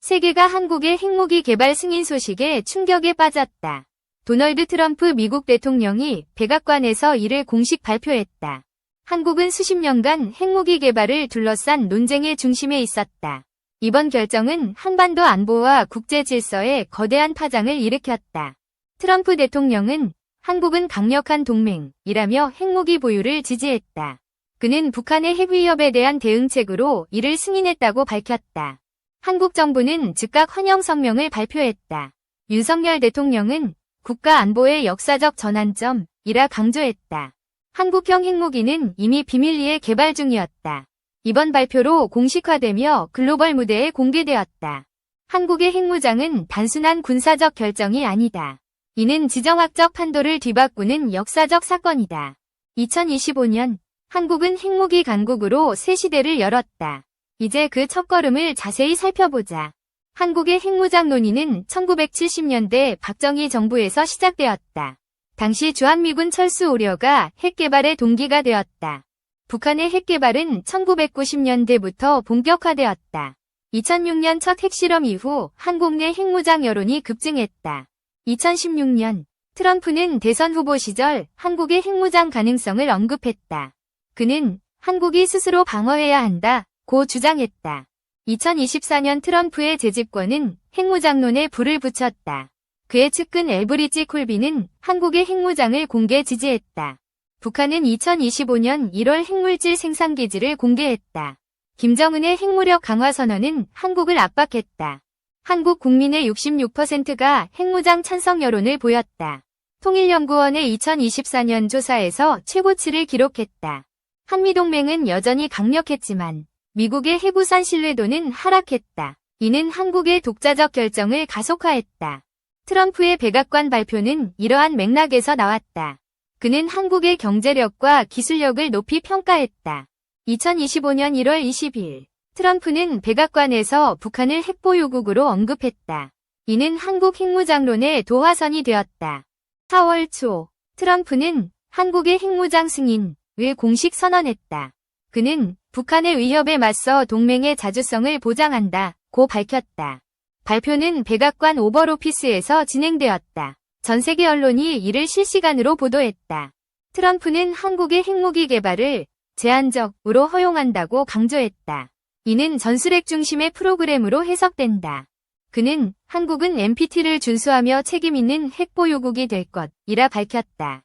세계가 한국의 핵무기 개발 승인 소식에 충격에 빠졌다. 도널드 트럼프 미국 대통령이 백악관에서 이를 공식 발표했다. 한국은 수십 년간 핵무기 개발을 둘러싼 논쟁의 중심에 있었다. 이번 결정은 한반도 안보와 국제 질서에 거대한 파장을 일으켰다. 트럼프 대통령은 한국은 강력한 동맹이라며 핵무기 보유를 지지했다. 그는 북한의 핵 위협에 대한 대응책으로 이를 승인했다고 밝혔다. 한국 정부는 즉각 환영 성명을 발표했다. 윤석열 대통령은 국가 안보의 역사적 전환점이라 강조했다. 한국형 핵무기는 이미 비밀리에 개발 중이었다. 이번 발표로 공식화되며 글로벌 무대에 공개되었다. 한국의 핵무장은 단순한 군사적 결정이 아니다. 이는 지정학적 판도를 뒤바꾸는 역사적 사건이다. 2025년 한국은 핵무기 강국으로 새 시대를 열었다. 이제 그 첫걸음을 자세히 살펴보자. 한국의 핵무장 논의는 1970년대 박정희 정부에서 시작되었다. 당시 주한미군 철수 우려가 핵개발의 동기가 되었다. 북한의 핵개발은 1990년대부터 본격화되었다. 2006년 첫 핵실험 이후 한국 내 핵무장 여론이 급증했다. 2016년 트럼프는 대선 후보 시절 한국의 핵무장 가능성을 언급했다. 그는 한국이 스스로 방어해야 한다고 주장했다. 2024년 트럼프의 재집권은 핵무장론에 불을 붙였다. 그의 측근 엘브리지 콜비는 한국의 핵무장을 공개 지지했다. 북한은 2025년 1월 핵물질 생산기지를 공개했다. 김정은의 핵무력 강화 선언은 한국을 압박했다. 한국 국민의 66%가 핵무장 찬성 여론을 보였다. 통일연구원의 2024년 조사에서 최고치를 기록했다. 한미동맹은 여전히 강력했지만 미국의 핵우산 신뢰도는 하락했다. 이는 한국의 독자적 결정을 가속화했다. 트럼프의 백악관 발표는 이러한 맥락에서 나왔다. 그는 한국의 경제력과 기술력을 높이 평가했다. 2025년 1월 20일 트럼프는 백악관에서 북한을 핵보유국으로 언급했다. 이는 한국 핵무장론의 도화선이 되었다. 4월 초 트럼프는 한국의 핵무장 승인을 공식 선언했다. 그는 북한의 위협에 맞서 동맹의 자주성을 보장한다고 밝혔다. 발표는 백악관 오벌오피스에서 진행되었다. 전 세계 언론이 이를 실시간으로 보도했다. 트럼프는 한국의 핵무기 개발을 제한적으로 허용한다고 강조했다. 이는 전술핵 중심의 프로그램으로 해석된다. 그는 한국은 NPT를 준수하며 책임있는 핵보유국이 될 것이라 밝혔다.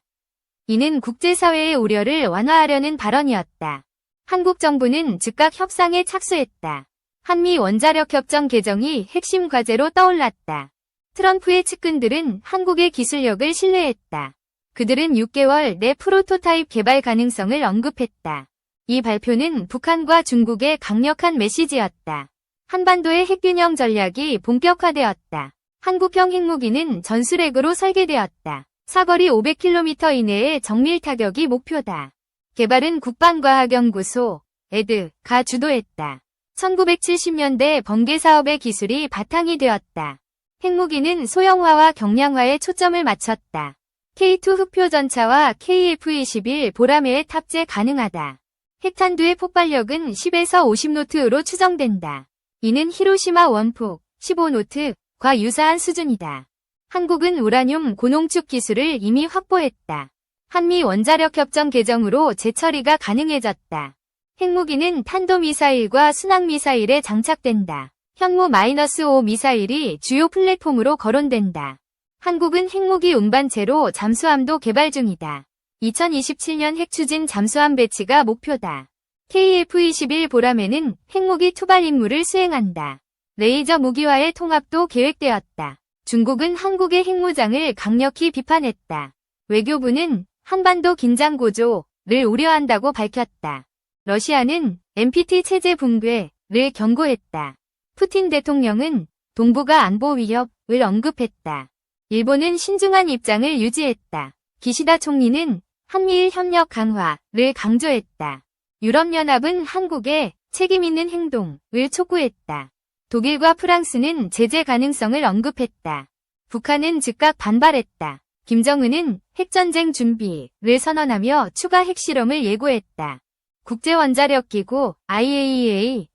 이는 국제사회의 우려를 완화하려는 발언이었다. 한국 정부는 즉각 협상에 착수했다. 한미 원자력협정 개정이 핵심 과제로 떠올랐다. 트럼프의 측근들은 한국의 기술력을 신뢰했다. 그들은 6개월 내 프로토타입 개발 가능성을 언급했다. 이 발표는 북한과 중국의 강력한 메시지였다. 한반도의 핵균형 전략이 본격화되었다. 한국형 핵무기는 전술핵으로 설계되었다. 사거리 500km 이내의 정밀 타격이 목표다. 개발은 국방과학연구소, 에드가 주도했다. 1970년대 번개 사업의 기술이 바탕이 되었다. 핵무기는 소형화와 경량화에 초점을 맞췄다. K2 흑표 전차와 KF-21 보라매에 탑재 가능하다. 핵탄두의 폭발력은 10에서 50노트로 추정된다. 이는 히로시마 원폭 15노트과 유사한 수준이다. 한국은 우라늄 고농축 기술을 이미 확보했다. 한미 원자력협정 개정으로 재처리가 가능해졌다. 핵무기는 탄도미사일과 순항미사일에 장착된다. 현무-5 미사일이 주요 플랫폼으로 거론된다. 한국은 핵무기 운반체로 잠수함도 개발 중이다. 2027년 핵추진 잠수함 배치가 목표다. KF-21 보라매는 핵무기 투발 임무를 수행한다. 레이저 무기와의 통합도 계획되었다. 중국은 한국의 핵무장을 강력히 비판했다. 외교부는 한반도 긴장 고조를 우려한다고 밝혔다. 러시아는 NPT 체제 붕괴를 경고했다. 푸틴 대통령은 동북아 안보 위협을 언급했다. 일본은 신중한 입장을 유지했다. 기시다 총리는 한미일 협력 강화를 강조했다. 유럽연합은 한국의 책임있는 행동을 촉구했다. 독일과 프랑스는 제재 가능성을 언급했다. 북한은 즉각 반발했다. 김정은은 핵전쟁 준비를 선언하며 추가 핵실험을 예고했다. 국제원자력기구 IAEA는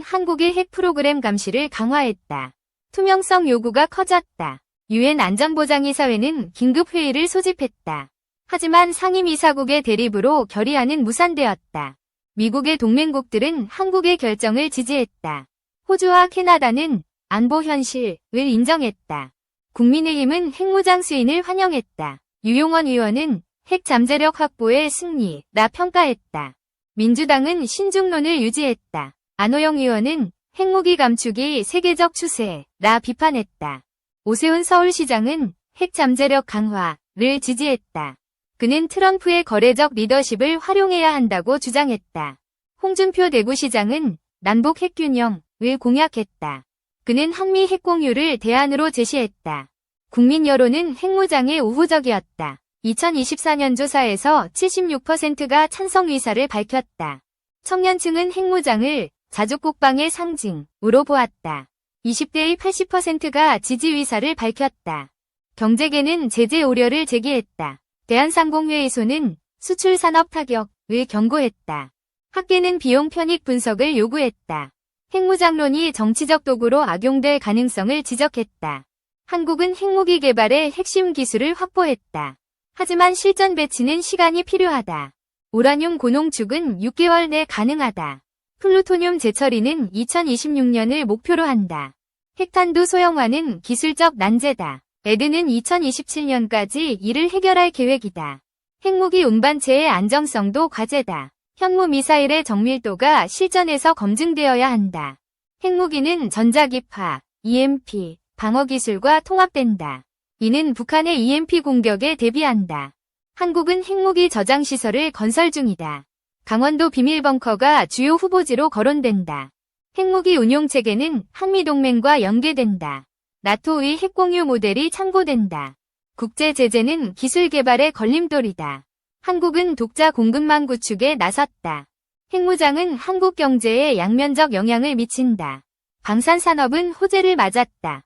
한국의 핵 프로그램 감시를 강화했다. 투명성 요구가 커졌다. 유엔 안전보장이사회는 긴급회의를 소집했다. 하지만 상임이사국의 대립으로 결의안은 무산되었다. 미국의 동맹국들은 한국의 결정을 지지했다. 호주와 캐나다는 안보 현실을 인정했다. 국민의힘은 핵무장 수인을 환영했다. 유용원 의원은 핵 잠재력 확보의 승리라 평가했다. 민주당은 신중론을 유지했다. 안호영 의원은 핵무기 감축이 세계적 추세라 비판했다. 오세훈 서울시장은 핵 잠재력 강화를 지지했다. 그는 트럼프의 거래적 리더십을 활용해야 한다고 주장했다. 홍준표 대구시장은 남북 핵균형을 공약했다. 그는 한미 핵공유를 대안으로 제시했다. 국민 여론은 핵무장에 우호적이었다. 2024년 조사에서 76%가 찬성 의사를 밝혔다. 청년층은 핵무장을 자주국방의 상징으로 보았다. 20대의 80%가 지지 의사를 밝혔다. 경제계는 제재 우려를 제기했다. 대한상공회의소는 수출 산업 타격을 경고했다. 학계는 비용 편익 분석을 요구했다. 핵무장론이 정치적 도구로 악용될 가능성을 지적했다. 한국은 핵무기 개발의 핵심 기술을 확보했다. 하지만 실전 배치는 시간이 필요하다. 우라늄 고농축은 6개월 내 가능하다. 플루토늄 재처리는 2026년을 목표로 한다. 핵탄두 소형화는 기술적 난제다. 에드는 2027년까지 이를 해결할 계획이다. 핵무기 운반체의 안정성도 과제다. 현무 미사일의 정밀도가 실전에서 검증되어야 한다. 핵무기는 전자기파, EMP, 방어기술과 통합된다. 이는 북한의 EMP 공격에 대비한다. 한국은 핵무기 저장시설을 건설 중이다. 강원도 비밀벙커가 주요 후보지로 거론된다. 핵무기 운용체계는 한미동맹과 연계된다. 나토의 핵공유 모델이 참고된다. 국제제재는 기술 개발의 걸림돌이다. 한국은 독자 공급망 구축에 나섰다. 핵무장은 한국 경제에 양면적 영향을 미친다. 방산산업은 호재를 맞았다.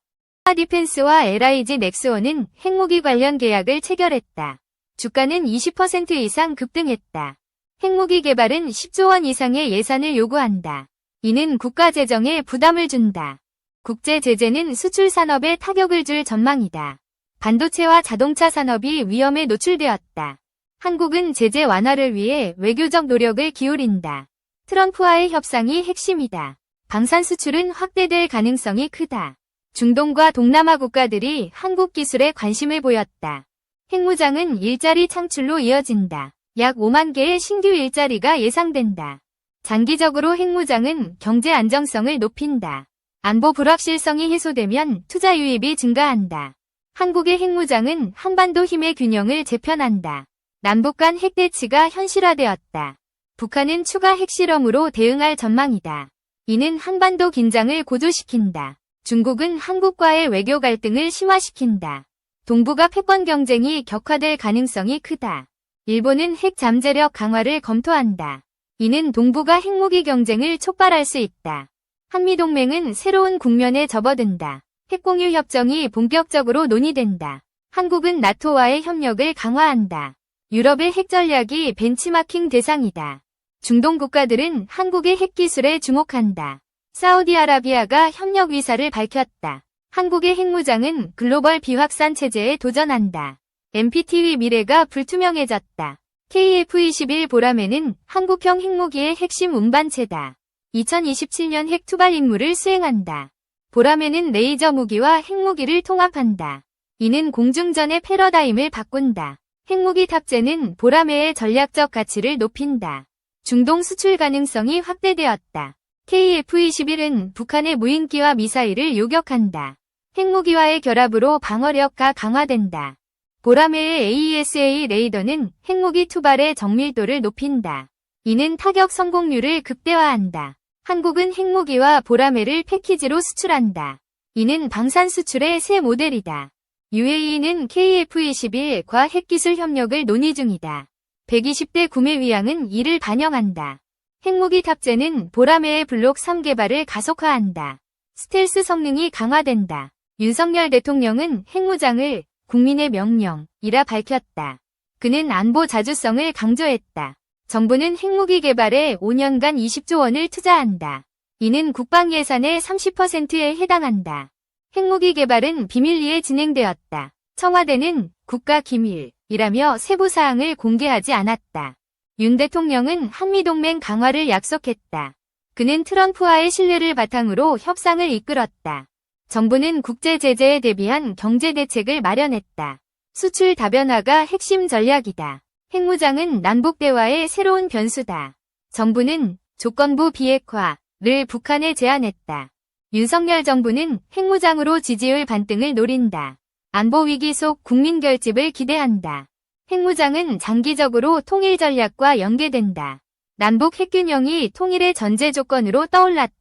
디펜스와 LIG 넥스원은 핵무기 관련 계약을 체결했다. 주가는 20% 이상 급등했다. 핵무기 개발은 10조 원 이상의 예산을 요구한다. 이는 국가 재정에 부담을 준다. 국제 제재는 수출 산업에 타격을 줄 전망이다. 반도체와 자동차 산업이 위험에 노출되었다. 한국은 제재 완화를 위해 외교적 노력을 기울인다. 트럼프와의 협상이 핵심이다. 방산 수출은 확대될 가능성이 크다. 중동과 동남아 국가들이 한국 기술에 관심을 보였다. 핵무장은 일자리 창출로 이어진다. 약 5만 개의 신규 일자리가 예상된다. 장기적으로 핵무장은 경제 안정성을 높인다. 안보 불확실성이 해소되면 투자 유입이 증가한다. 한국의 핵무장은 한반도 힘의 균형을 재편한다. 남북 간 핵대치가 현실화되었다. 북한은 추가 핵실험으로 대응할 전망이다. 이는 한반도 긴장을 고조시킨다. 중국은 한국과의 외교 갈등을 심화시킨다. 동북아 패권 경쟁이 격화될 가능성이 크다. 일본은 핵 잠재력 강화를 검토한다. 이는 동북아 핵무기 경쟁을 촉발할 수 있다. 한미동맹은 새로운 국면에 접어든다. 핵공유 협정이 본격적으로 논의된다. 한국은 나토와의 협력을 강화한다. 유럽의 핵 전략이 벤치마킹 대상이다. 중동 국가들은 한국의 핵기술에 주목한다. 사우디아라비아가 협력 의사를 밝혔다. 한국의 핵무장은 글로벌 비확산 체제에 도전한다. NPT의 미래가 불투명해졌다. KF-21 보라매는 한국형 핵무기의 핵심 운반체다. 2027년 핵 투발 임무를 수행한다. 보라매는 레이저 무기와 핵무기를 통합한다. 이는 공중전의 패러다임을 바꾼다. 핵무기 탑재는 보라매의 전략적 가치를 높인다. 중동 수출 가능성이 확대되었다. KF-21은 북한의 무인기와 미사일을 요격한다. 핵무기와의 결합으로 방어력가 강화된다. 보라매의 AESA 레이더는 핵무기 투발의 정밀도를 높인다. 이는 타격 성공률을 극대화한다. 한국은 핵무기와 보라매를 패키지로 수출한다. 이는 방산 수출의 새 모델이다. UAE는 KF-21과 핵기술 협력을 논의 중이다. 120대 구매 위항은 이를 반영한다. 핵무기 탑재는 보라매의 블록 3 개발을 가속화한다. 스텔스 성능이 강화된다. 윤석열 대통령은 핵무장을 국민의 명령이라 밝혔다. 그는 안보 자주성을 강조했다. 정부는 핵무기 개발에 5년간 20조 원을 투자한다. 이는 국방 예산의 30%에 해당한다. 핵무기 개발은 비밀리에 진행되었다. 청와대는 국가기밀이라며 세부 사항을 공개하지 않았다. 윤 대통령은 한미동맹 강화를 약속했다. 그는 트럼프와의 신뢰를 바탕으로 협상을 이끌었다. 정부는 국제 제재에 대비한 경제 대책을 마련했다. 수출 다변화가 핵심 전략이다. 핵무장은 남북 대화의 새로운 변수다. 정부는 조건부 비핵화를 북한에 제안했다. 윤석열 정부는 핵무장으로 지지율 반등을 노린다. 안보 위기 속 국민 결집을 기대한다. 핵무장은 장기적으로 통일 전략과 연계된다. 남북 핵균형이 통일의 전제 조건으로 떠올랐다.